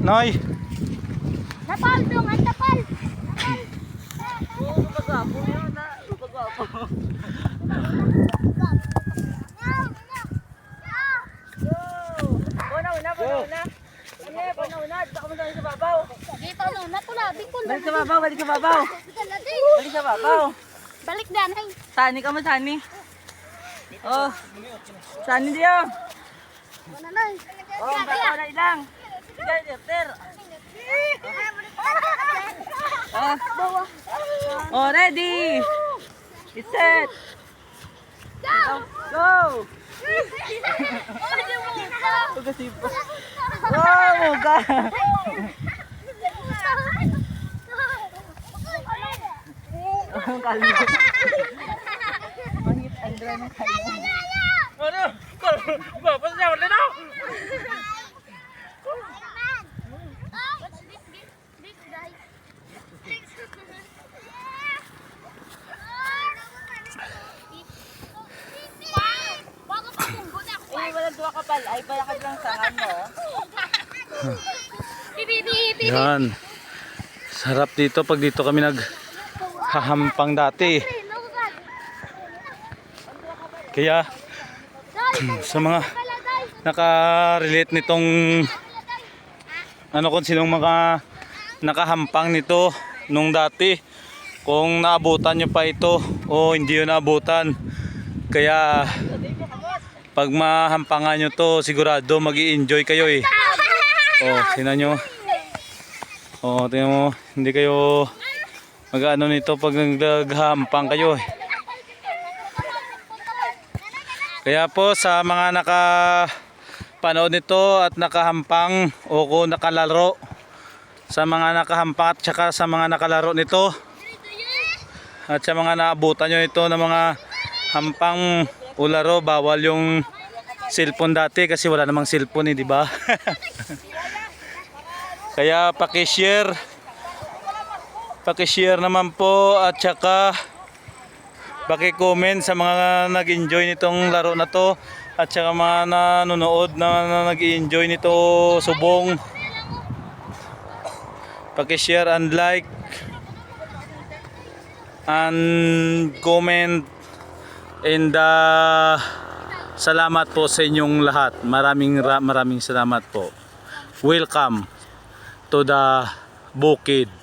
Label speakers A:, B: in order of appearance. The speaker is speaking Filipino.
A: Noy.
B: Napal dong, ang tapal.
C: Oo, magagapo yun na. Magagapo. Baka mo sa babaw.
B: Dito na pula, bikol.
C: Balik sa babaw, balik sa babaw. Balik sa babaw.
B: Balik dan, hay.
C: Sani ka mo, Sani. Oh. Sani diyo.
B: Wala na.
C: Oh, baka na ilang. Sige, Jefter. Oh. Oh, ready. Get set. Go. Go. Wow, moga. Ang kalbo. Mangit ang dry ng kalbo. Ano? Bapak siya na daw. Ay, walang duwa kapal. Ay, balakad lang sa ano.
A: Yan. Sarap dito pag dito kami naghahampang dati. Kaya sa mga naka-relate nitong ano kung sinong mga nakahampang nito nung dati, kung naabutan nyo pa ito o hindi yun naabutan. Kaya pag mahampangan nyo to, sigurado mag-i-enjoy kayo eh. Oh, tingnan nyo. Oh, tingnan mo, hindi kayo mag-ano nito pag naghahampang kayo eh. Kaya po sa mga nakapanood nito at nakahampang o kung nakalaro, sa mga nakahampang at saka sa mga nakalaro nito at sa mga naabutan nyo ito ng mga hampang o laro, bawal yung cellphone dati kasi wala namang cellphone eh, di ba? Kaya paki-share naman po at saka paki-comment sa mga nag-enjoy nitong laro na to at saka mga nanonood na nag-enjoy nito subong. Paki-share and like and comment and salamat po sa inyong lahat. Maraming salamat po. Welcome to the Bukid.